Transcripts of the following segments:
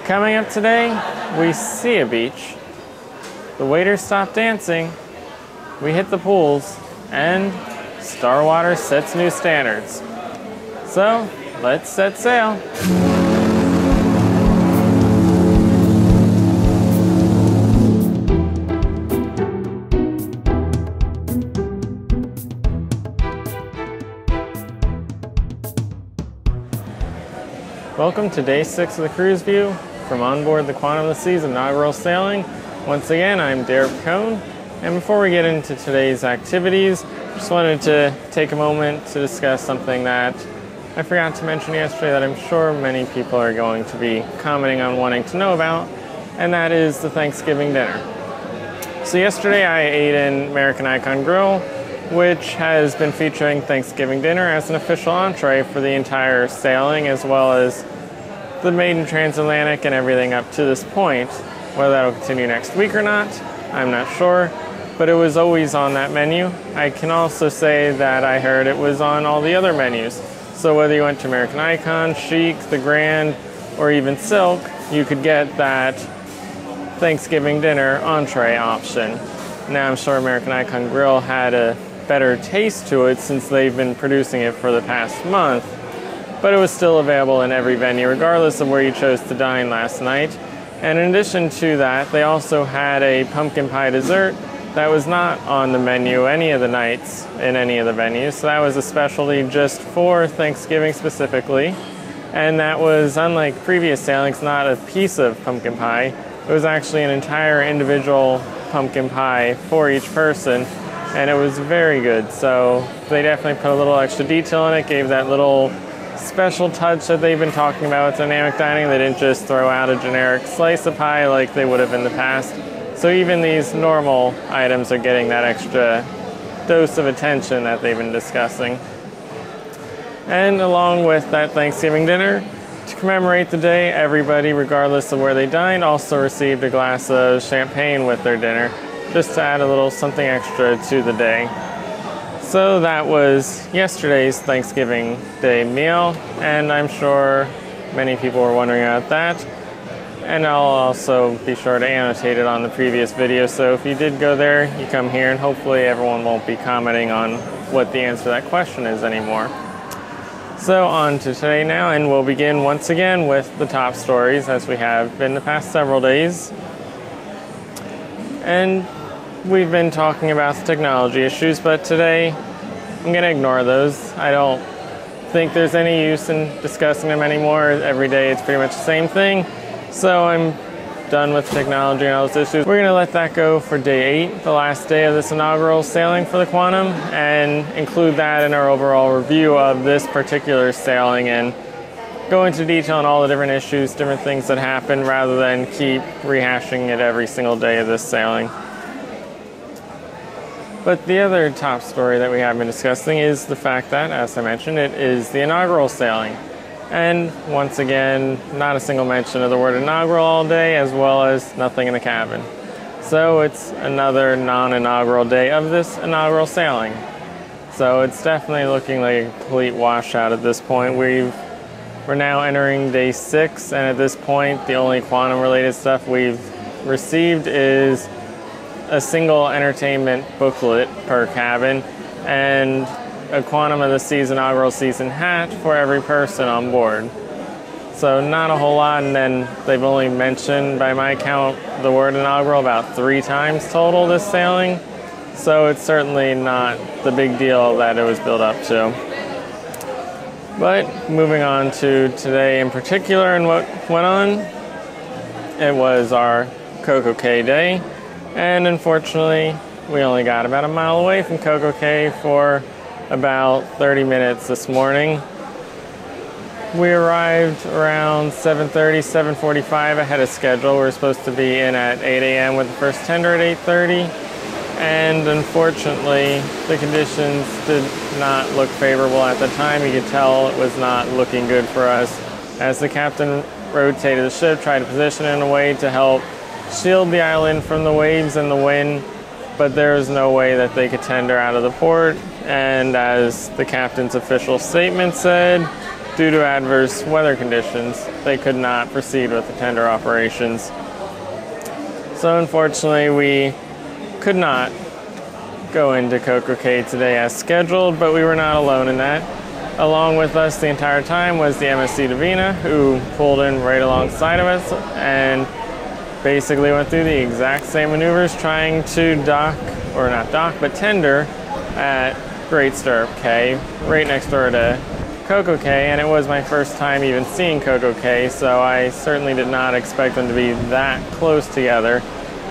Coming up today, we see a beach, the waiters stop dancing, we hit the pools, and Star Water sets new standards. So, let's set sail. Welcome to day 6 of the cruise view from on board the Quantum of the Seas inaugural sailing. Once again, I'm Picone, and before we get into today's activities, just wanted to take a moment to discuss something that I forgot to mention yesterday that I'm sure many people are going to be commenting on wanting to know about, and that is the Thanksgiving dinner. So yesterday I ate in American Icon Grill, which has been featuring Thanksgiving dinner as an official entree for the entire sailing, as well as the maiden transatlantic and everything up to this point. Whether that will continue next week or not, I'm not sure, but it was always on that menu. I can also say that I heard it was on all the other menus. So whether you went to American Icon, Chic, the Grand, or even Silk, you could get that Thanksgiving dinner entree option. Now I'm sure American Icon Grill had a better taste to it since they've been producing it for the past month, but it was still available in every venue regardless of where you chose to dine last night. And in addition to that, they also had a pumpkin pie dessert that was not on the menu any of the nights in any of the venues, so that was a specialty just for Thanksgiving specifically. And that was, unlike previous sailings, not a piece of pumpkin pie. It was actually an entire individual pumpkin pie for each person, and it was very good. So they definitely put a little extra detail in it, gave that little special touch that they've been talking about with dynamic dining. They didn't just throw out a generic slice of pie like they would have in the past. So even these normal items are getting that extra dose of attention that they've been discussing. And along with that Thanksgiving dinner, to commemorate the day, everybody, regardless of where they dined, also received a glass of champagne with their dinner, just to add a little something extra to the day. So that was yesterday's Thanksgiving Day meal, and I'm sure many people were wondering about that. And I'll also be sure to annotate it on the previous video, so if you did go there, you come here, and hopefully everyone won't be commenting on what the answer to that question is anymore. So on to today now, and we'll begin once again with the top stories as we have been the past several days. And we've been talking about the technology issues, but today I'm going to ignore those. I don't think there's any use in discussing them anymore. Every day it's pretty much the same thing. So I'm done with technology and all those issues. We're going to let that go for day 8, the last day of this inaugural sailing for the Quantum, and include that in our overall review of this particular sailing and go into detail on all the different issues, different things that happen, rather than keep rehashing it every single day of this sailing. But the other top story that we have been discussing is the fact that, as I mentioned, it is the inaugural sailing. And once again, not a single mention of the word inaugural all day, as well as nothing in the cabin. So it's another non-inaugural day of this inaugural sailing. So it's definitely looking like a complete washout at this point. We're now entering day 6, and at this point, the only Quantum-related stuff we've received is a single entertainment booklet per cabin and a Quantum of the Seas inaugural season hat for every person on board. So not a whole lot, and then they've only mentioned, by my count, the word inaugural about 3 times total this sailing. So it's certainly not the big deal that it was built up to. But moving on to today in particular and what went on, it was our CocoCay Day. And unfortunately, we only got about a mile away from CocoCay for about 30 minutes this morning. We arrived around 7:30, 7:45 ahead of schedule. We were supposed to be in at 8 a.m. with the first tender at 8:30. And unfortunately, the conditions did not look favorable at the time. You could tell it was not looking good for us as the captain rotated the ship, tried to position it in a way to help shield the island from the waves and the wind, but there was no way that they could tender out of the port. And as the captain's official statement said, due to adverse weather conditions, they could not proceed with the tender operations. So unfortunately, we could not go into CocoCay today as scheduled, but we were not alone in that. Along with us the entire time was the MSC Divina, who pulled in right alongside of us and basically went through the exact same maneuvers trying to dock, or not dock, but tender at Great Stirrup Cay, right next door to CocoCay, and it was my first time even seeing CocoCay, so I certainly did not expect them to be that close together.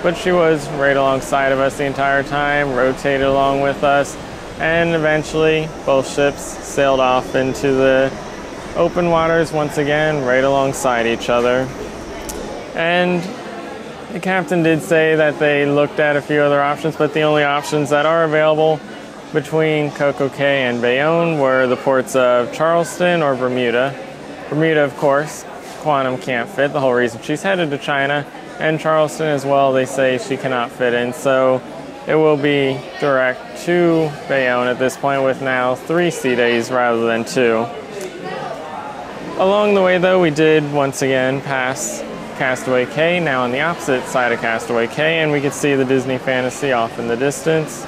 But she was right alongside of us the entire time, rotated along with us, and eventually both ships sailed off into the open waters once again, right alongside each other. And the captain did say that they looked at a few other options, but the only options that are available between CocoCay and Bayonne were the ports of Charleston or Bermuda. Bermuda, of course, Quantum can't fit, the whole reason she's headed to China, and Charleston as well, they say she cannot fit in, so it will be direct to Bayonne at this point, with now 3 sea days rather than 2. Along the way though, we did once again pass Castaway Cay, now on the opposite side of Castaway Cay, and we could see the Disney Fantasy off in the distance.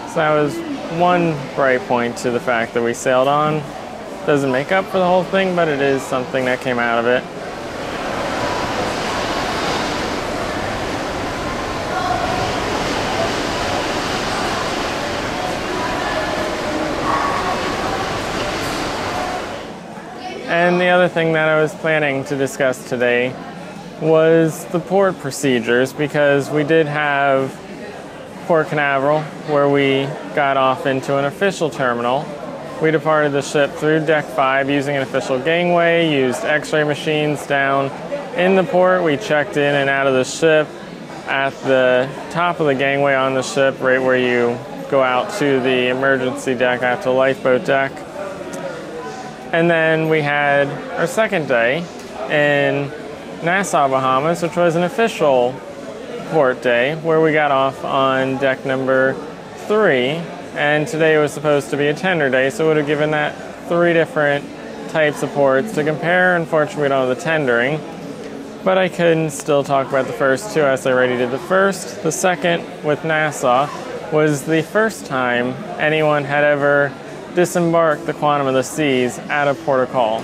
So that was one bright point to the fact that we sailed on. Doesn't make up for the whole thing, but it is something that came out of it. And the other thing that I was planning to discuss today was the port procedures, because we did have Port Canaveral, where we got off into an official terminal. We departed the ship through Deck 5 using an official gangway, used x-ray machines down in the port. We checked in and out of the ship at the top of the gangway on the ship, right where you go out to the emergency deck after lifeboat deck. And then we had our second day in Nassau, Bahamas, which was an official port day, where we got off on deck number 3. And today was supposed to be a tender day, so it would have given that 3 different types of ports to compare. Unfortunately, we don't have the tendering, but I can still talk about the first 2 as I already did the first. The second, with Nassau, was the first time anyone had ever disembarked the Quantum of the Seas at a port of call.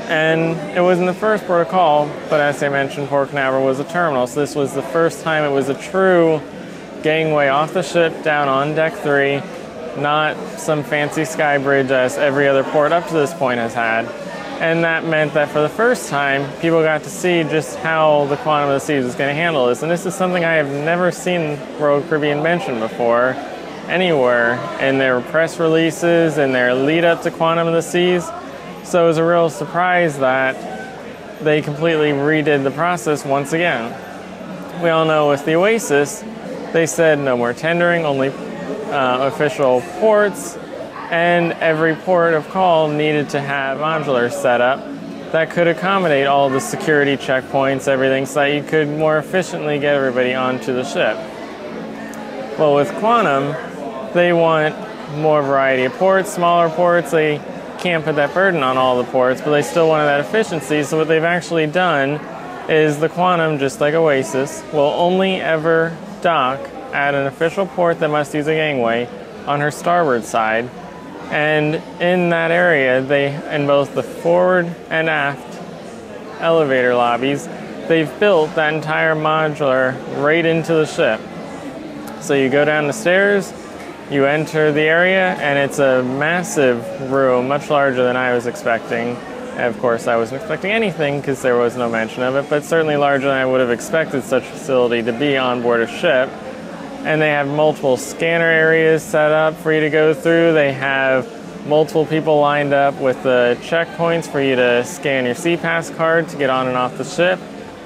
And it wasn't the first port of call, but as I mentioned, Port Canaveral was a terminal, so this was the first time it was a true gangway off the ship down on deck 3, not some fancy sky bridge as every other port up to this point has had. And that meant that for the first time, people got to see just how the Quantum of the Seas was going to handle this. And this is something I have never seen Royal Caribbean mention before anywhere in their press releases and their lead up to Quantum of the Seas. So it was a real surprise that they completely redid the process once again. We all know with the Oasis, they said no more tendering, only official ports, and every port of call needed to have modulars set up that could accommodate all the security checkpoints, everything, so that you could more efficiently get everybody onto the ship. Well, with Quantum, they want more variety of ports, smaller ports. They can't put that burden on all the ports, but they still wanted that efficiency. So what they've actually done is the Quantum, just like Oasis, will only ever dock at an official port that must use a gangway on her starboard side. And in that area, they, in both the forward and aft elevator lobbies, they've built that entire modular right into the ship. So you go down the stairs, you enter the area, and it's a massive room, much larger than I was expecting. And of course, I wasn't expecting anything because there was no mention of it, but certainly larger than I would have expected such a facility to be on board a ship. And they have multiple scanner areas set up for you to go through. They have multiple people lined up with the checkpoints for you to scan your SeaPass card to get on and off the ship.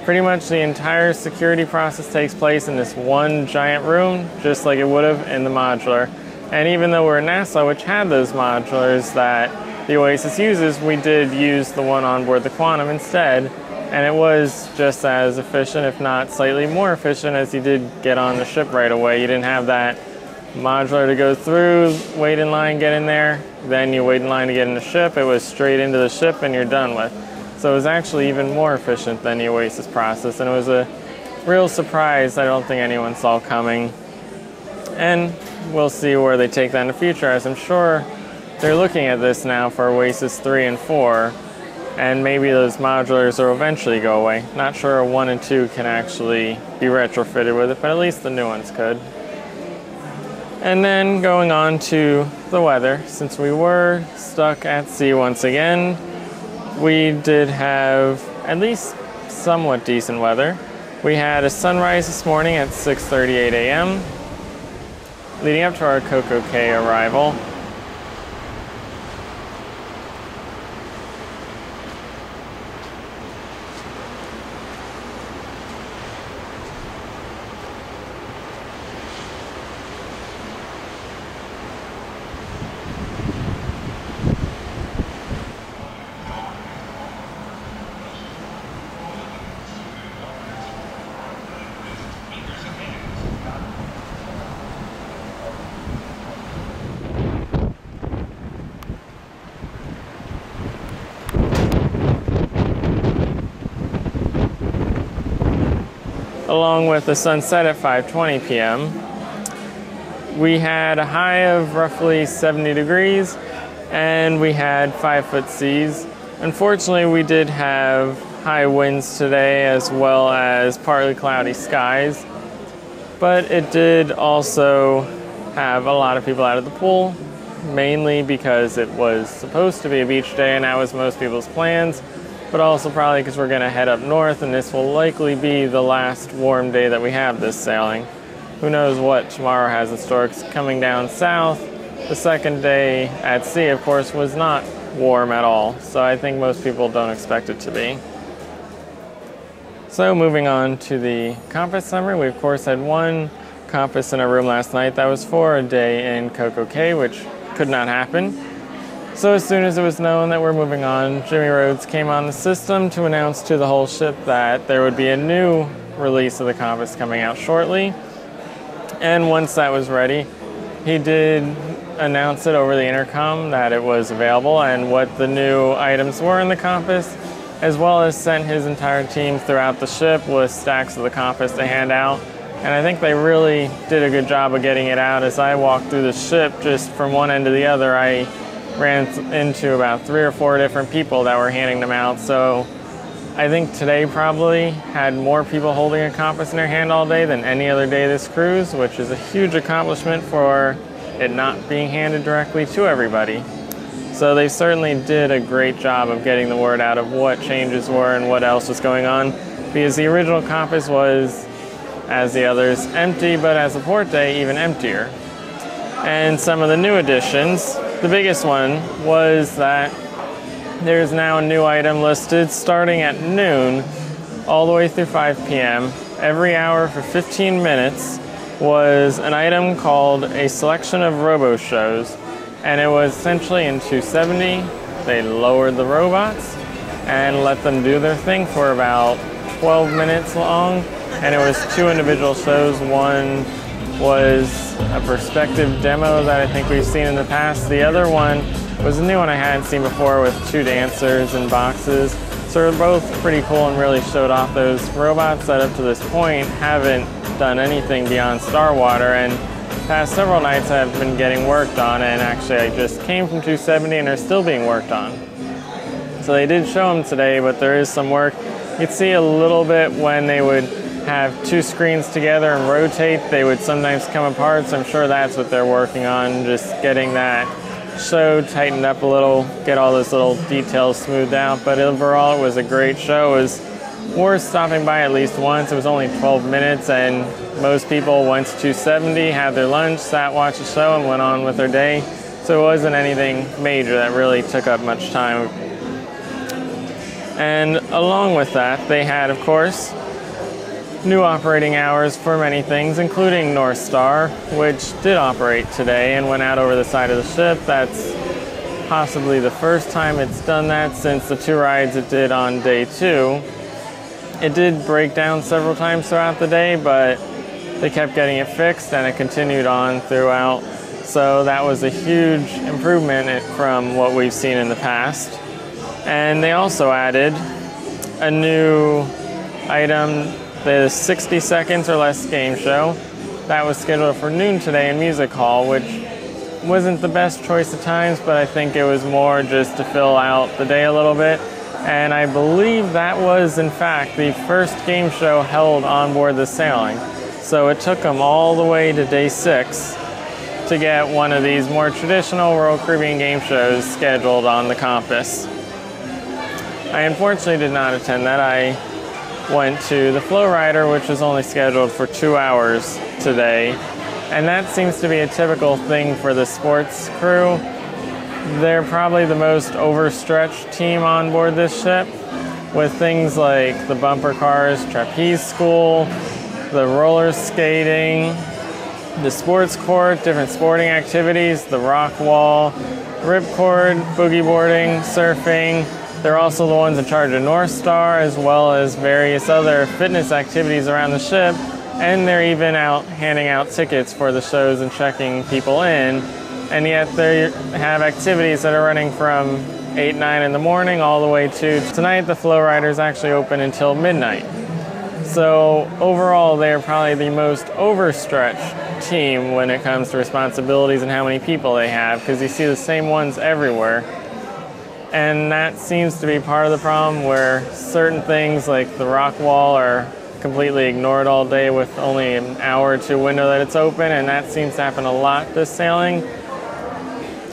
Pretty much the entire security process takes place in this one giant room, just like it would have in the modular. And even though we're in Nassau, which had those modulars that the Oasis uses, we did use the one on board the Quantum instead. And it was just as efficient, if not slightly more efficient, as you did get on the ship right away. You didn't have that modular to go through, wait in line, get in there, then you wait in line to get in the ship. It was straight into the ship and you're done with. So it was actually even more efficient than the Oasis process, and it was a real surprise I don't think anyone saw coming. And we'll see where they take that in the future, as I'm sure they're looking at this now for Oasis 3 and 4, and maybe those modulars will eventually go away. Not sure 1 and 2 can actually be retrofitted with it, but at least the new ones could. And then going on to the weather, since we were stuck at sea once again, we did have at least somewhat decent weather. We had a sunrise this morning at 6:38 a.m. leading up to our CocoCay arrival. Along with the sunset at 5:20 p.m. We had a high of roughly 70 degrees and we had 5-foot seas. Unfortunately, we did have high winds today as well as partly cloudy skies, but it did also have a lot of people out of the pool, mainly because it was supposed to be a beach day and that was most people's plans, but also probably because we're going to head up north and this will likely be the last warm day that we have this sailing. Who knows what tomorrow has in store. It's coming down south. The second day at sea, of course, was not warm at all, so I think most people don't expect it to be. So moving on to the compass summary, we of course had one compass in our room last night. That was for a day in CocoCay, which could not happen. So as soon as it was known that we're moving on, Jimmy Rhodes came on the system to announce to the whole ship that there would be a new release of the compass coming out shortly. And once that was ready, he did announce it over the intercom that it was available and what the new items were in the compass, as well as sent his entire team throughout the ship with stacks of the compass to hand out. And I think they really did a good job of getting it out. As I walked through the ship, just from one end to the other, I ran into about 3 or 4 different people that were handing them out. So I think today probably had more people holding a compass in their hand all day than any other day this cruise, which is a huge accomplishment for it not being handed directly to everybody. So they certainly did a great job of getting the word out of what changes were and what else was going on, because the original compass was, as the others, empty, but as a port day, even emptier. And some of the new additions, the biggest one was that there's now a new item listed starting at noon all the way through 5 p.m. Every hour for 15 minutes was an item called a selection of robo shows, and it was essentially in 270. They lowered the robots and let them do their thing for about 12 minutes long, and it was 2 individual shows. One was a perspective demo that I think we've seen in the past. The other one was a new one I hadn't seen before with 2 dancers and boxes. So they're both pretty cool and really showed off those robots that up to this point haven't done anything beyond Star Water, and past several nights have been getting worked on, and actually I just came from 270 and they're still being worked on. So they did show them today, but there is some work. You could see a little bit when they would have 2 screens together and rotate, they would sometimes come apart, so I'm sure that's what they're working on, just getting that show tightened up a little, get all those little details smoothed out. But overall it was a great show. It was worth stopping by at least once. It was only 12 minutes and most people went to 270, had their lunch, sat, watched the show, and went on with their day. So it wasn't anything major that really took up much time. And along with that, they had, of course, new operating hours for many things, including North Star, which did operate today and went out over the side of the ship. That's possibly the first time it's done that since the 2 rides it did on day 2. It did break down several times throughout the day, but they kept getting it fixed and it continued on throughout. So that was a huge improvement from what we've seen in the past. And they also added a new item, the 60 seconds or less game show. That was scheduled for noon today in Music Hall, which wasn't the best choice of times, but I think it was more just to fill out the day a little bit. And I believe that was, in fact, the first game show held on board the Sailing. So it took them all the way to day 6 to get one of these more traditional Royal Caribbean game shows scheduled on the Compass. I unfortunately did not attend that. I went to the Flow Rider, which was only scheduled for 2 hours today. And that seems to be a typical thing for the sports crew. They're probably the most overstretched team on board this ship, with things like the bumper cars, trapeze school, the roller skating, the sports court, different sporting activities, the rock wall, ripcord, boogie boarding, surfing. They're also the ones in charge of North Star, as well as various other fitness activities around the ship. And they're even out handing out tickets for the shows and checking people in. And yet they have activities that are running from 8, 9 in the morning all the way to tonight. The Flow Rider is actually open until midnight. So overall, they're probably the most overstretched team when it comes to responsibilities and how many people they have, because you see the same ones everywhere. And that seems to be part of the problem, where certain things like the rock wall are completely ignored all day with only an hour or two window that it's open, and that seems to happen a lot this sailing.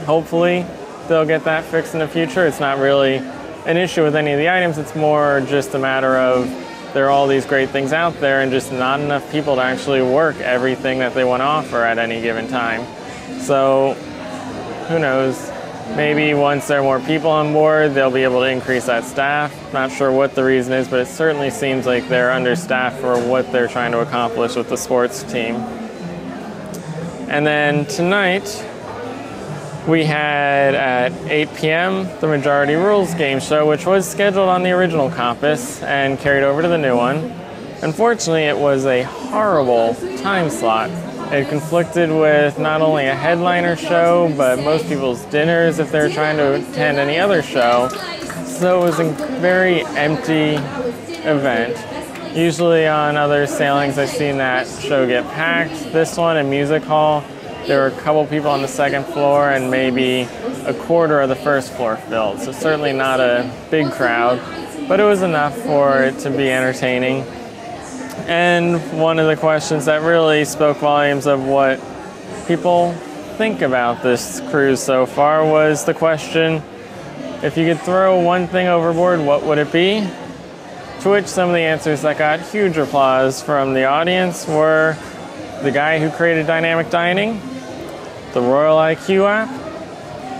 Hopefully they'll get that fixed in the future. It's not really an issue with any of the items. It's more just a matter of there are all these great things out there and just not enough people to actually work everything that they want to offer at any given time. So who knows? Maybe once there are more people on board, they'll be able to increase that staff. Not sure what the reason is, but it certainly seems like they're understaffed for what they're trying to accomplish with the sports team. And then tonight, we had at 8 p.m. the Majority Rules game show, which was scheduled on the original Compass and carried over to the new one. Unfortunately, it was a horrible time slot. It conflicted with not only a headliner show, but most people's dinners if they're trying to attend any other show. So it was a very empty event. Usually on other sailings, I've seen that show get packed. This one in Music Hall, there were a couple people on the second floor and maybe a quarter of the first floor filled. So certainly not a big crowd, but it was enough for it to be entertaining. And one of the questions that really spoke volumes of what people think about this cruise so far was the question, if you could throw one thing overboard, what would it be? To which some of the answers that got huge applause from the audience were the guy who created dynamic dining, the Royal IQ app,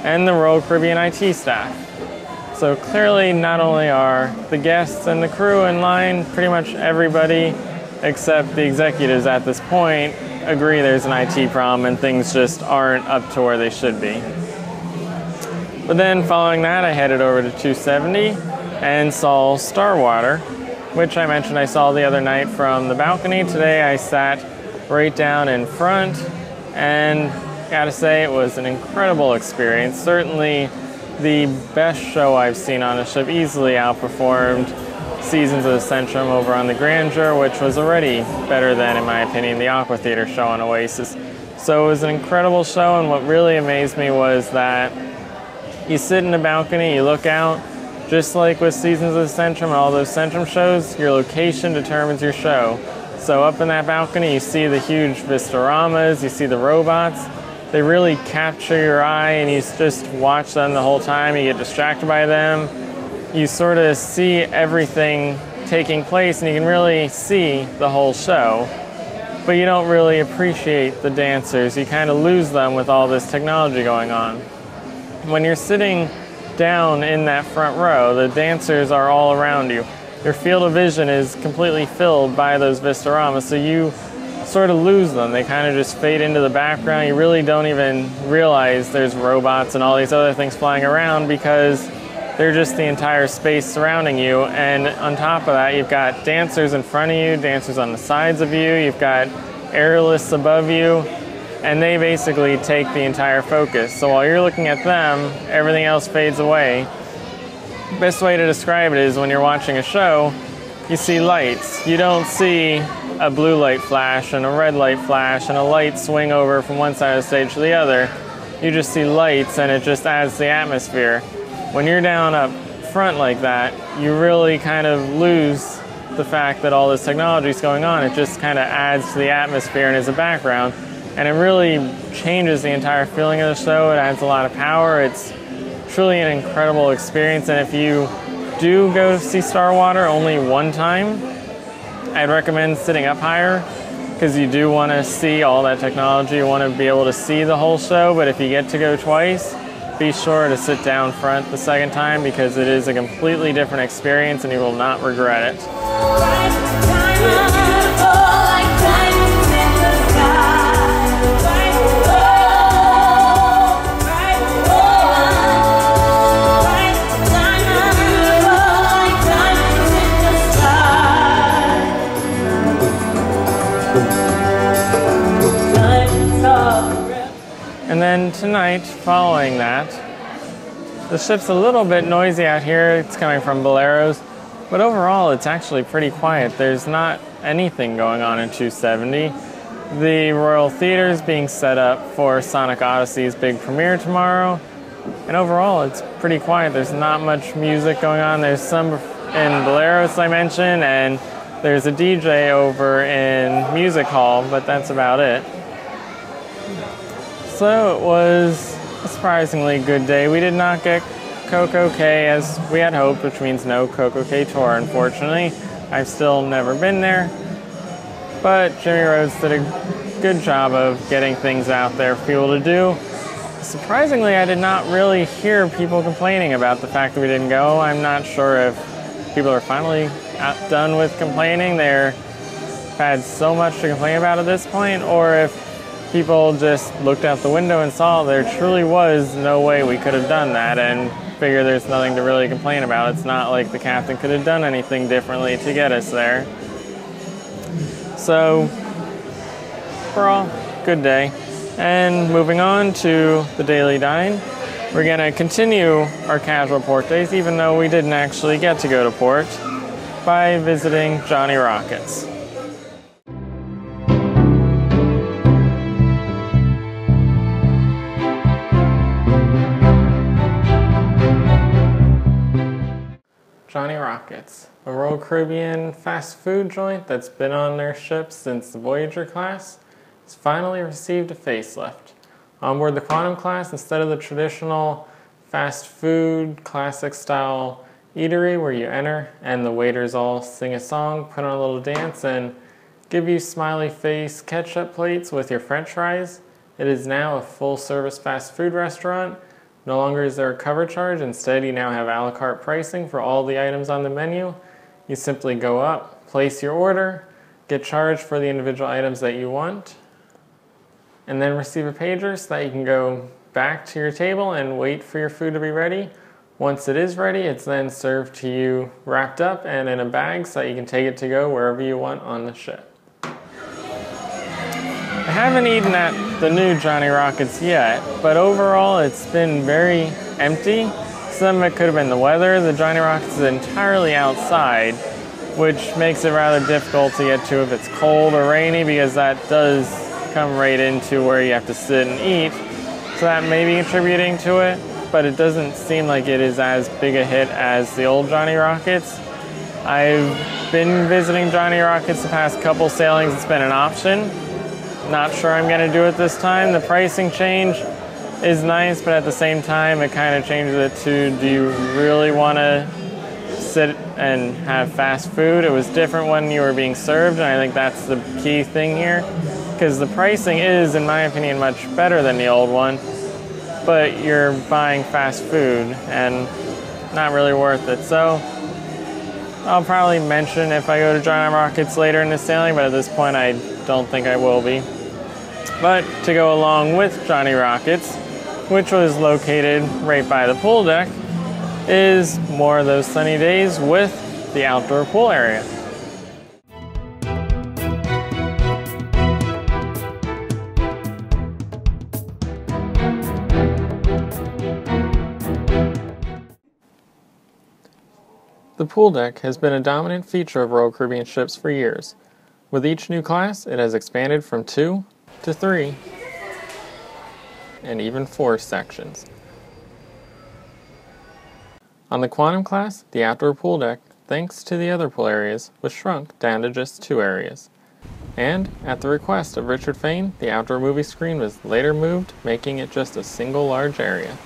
and the Royal Caribbean IT staff. So clearly not only are the guests and the crew in line, pretty much everybody except the executives at this point agree there's an IT problem and things just aren't up to where they should be. But then following that, I headed over to 270 and saw Starwater, which I mentioned I saw the other night from the balcony. Today I sat right down in front, and gotta say it was an incredible experience. Certainly the best show I've seen on a ship, easily outperformed Seasons of the Centrum over on the Grandeur, which was already better than, in my opinion, the Aqua Theater show on Oasis. So it was an incredible show, and what really amazed me was that you sit in the balcony, you look out, just like with Seasons of the Centrum and all those Centrum shows, your location determines your show. So up in that balcony, you see the huge Vistoramas, you see the robots. They really capture your eye, and you just watch them the whole time. You get distracted by them. You sort of see everything taking place, and you can really see the whole show. But you don't really appreciate the dancers. You kind of lose them with all this technology going on. When you're sitting down in that front row, the dancers are all around you. Your field of vision is completely filled by those Vistoramas, so you sort of lose them. They kind of just fade into the background. You really don't even realize there's robots and all these other things flying around because they're just the entire space surrounding you. And on top of that, you've got dancers in front of you, dancers on the sides of you. You've got airless above you, and they basically take the entire focus. So while you're looking at them, everything else fades away. Best way to describe it is when you're watching a show, you see lights. You don't see a blue light flash and a red light flash and a light swing over from one side of the stage to the other. You just see lights, and it just adds to the atmosphere. When you're down up front like that, you really kind of lose the fact that all this technology is going on. It just kind of adds to the atmosphere and is a background, and it really changes the entire feeling of the show. It adds a lot of power. It's truly an incredible experience, and if you do go to see Star Water only one time, I'd recommend sitting up higher, because you do want to see all that technology. You want to be able to see the whole show, but if you get to go twice, be sure to sit down front the second time, because it is a completely different experience and you will not regret it. And then tonight, following that, the ship's a little bit noisy out here. It's coming from Boleros, but overall it's actually pretty quiet. There's not anything going on in 270. The Royal Theater is being set up for Sonic Odyssey's big premiere tomorrow, and overall it's pretty quiet. There's not much music going on. There's some in Boleros I mentioned, and there's a DJ over in Music Hall, but that's about it. So it was a surprisingly good day. We did not get CocoCay as we had hoped, which means no CocoCay tour, unfortunately. I've still never been there, but Jimmy Rhodes did a good job of getting things out there for people to do. Surprisingly, I did not really hear people complaining about the fact that we didn't go. I'm not sure if people are finally done with complaining. They've had so much to complain about at this point, or if people just looked out the window and saw there truly was no way we could have done that and figure there's nothing to really complain about. It's not like the captain could have done anything differently to get us there. So, overall, good day. And moving on to the Daily Dine, we're going to continue our casual port days, even though we didn't actually get to go to port, by visiting Johnny Rockets. Johnny Rockets, a Royal Caribbean fast food joint that's been on their ship since the Voyager class, has finally received a facelift. On board the Quantum class, instead of the traditional fast food, classic style eatery where you enter and the waiters all sing a song, put on a little dance, and give you smiley face ketchup plates with your french fries, it is now a full service fast food restaurant. No longer is there a cover charge. Instead, you now have a la carte pricing for all the items on the menu. You simply go up, place your order, get charged for the individual items that you want, and then receive a pager so that you can go back to your table and wait for your food to be ready. Once it is ready, it's then served to you wrapped up and in a bag so that you can take it to go wherever you want on the ship. I haven't eaten at the new Johnny Rockets yet, but overall it's been very empty. Some of it could have been the weather. The Johnny Rockets is entirely outside, which makes it rather difficult to get to if it's cold or rainy, because that does come right into where you have to sit and eat. So that may be contributing to it, but it doesn't seem like it is as big a hit as the old Johnny Rockets. I've been visiting Johnny Rockets the past couple sailings. It's been an option. Not sure I'm going to do it this time. The pricing change is nice, but at the same time it kind of changes it to, do you really want to sit and have fast food? It was different when you were being served, and I think that's the key thing here, because the pricing is, in my opinion, much better than the old one, but you're buying fast food and not really worth it. So I'll probably mention if I go to Johnny Rockets later in the sailing, but at this point I don't think I will be. But to go along with Johnny Rockets, which was located right by the pool deck, is more of those sunny days with the outdoor pool area. The pool deck has been a dominant feature of Royal Caribbean ships for years. With each new class, it has expanded from 2 to 3 and even 4 sections. On the Quantum class, the outdoor pool deck, thanks to the other pool areas, was shrunk down to just 2 areas. And, at the request of Richard Fain, the outdoor movie screen was later moved, making it just a single large area.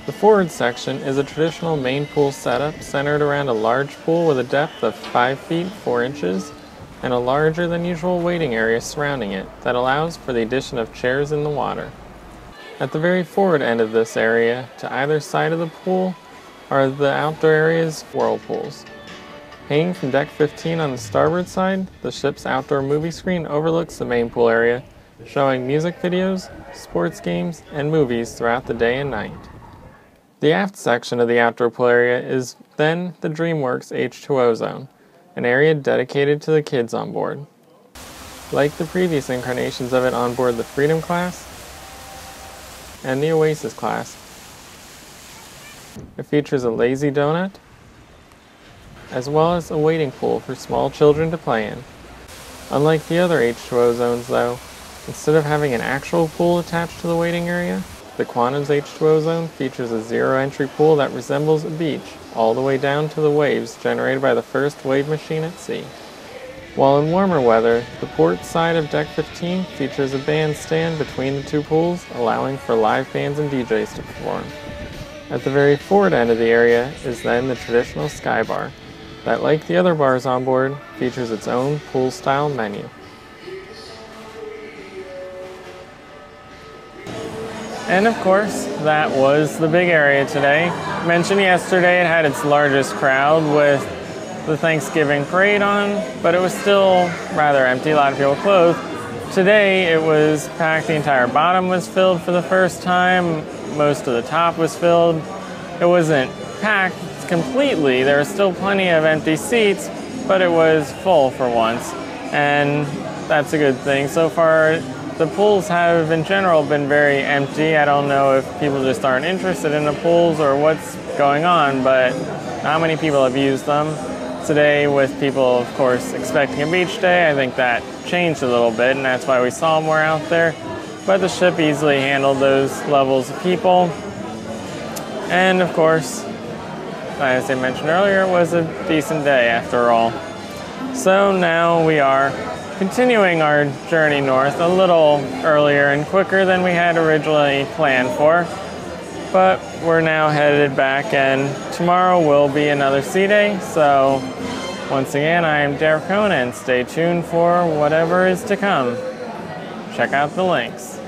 The forward section is a traditional main pool setup centered around a large pool with a depth of 5 feet 4 inches and a larger than usual waiting area surrounding it that allows for the addition of chairs in the water. At the very forward end of this area, to either side of the pool, are the outdoor area's whirlpools. Hanging from deck 15 on the starboard side, the ship's outdoor movie screen overlooks the main pool area, showing music videos, sports games, and movies throughout the day and night. The aft section of the outdoor pool area is then the DreamWorks H2O zone, an area dedicated to the kids on board. Like the previous incarnations of it on board the Freedom class and the Oasis class, it features a lazy donut, as well as a wading pool for small children to play in. Unlike the other H2O zones though, instead of having an actual pool attached to the waiting area, the Quantum's H2O zone features a zero-entry pool that resembles a beach, all the way down to the waves generated by the first wave machine at sea. While in warmer weather, the port side of Deck 15 features a bandstand between the 2 pools, allowing for live bands and DJs to perform. At the very forward end of the area is then the traditional Sky Bar, that, like the other bars on board, features its own pool-style menu. And of course, that was the big area today. Mentioned yesterday it had its largest crowd with the Thanksgiving parade on, but it was still rather empty, a lot of people clothed. Today it was packed, the entire bottom was filled for the first time, most of the top was filled. It wasn't packed completely, there were still plenty of empty seats, but it was full for once, and that's a good thing. So far, the pools have, in general, been very empty. I don't know if people just aren't interested in the pools or what's going on, but not many people have used them. Today, with people, of course, expecting a beach day, I think that changed a little bit, and that's why we saw more out there. But the ship easily handled those levels of people. And, of course, as I mentioned earlier, it was a decent day after all. So now we are continuing our journey north a little earlier and quicker than we had originally planned for, but we're now headed back, and tomorrow will be another sea day. So once again, I am Picone, and stay tuned for whatever is to come. Check out the links.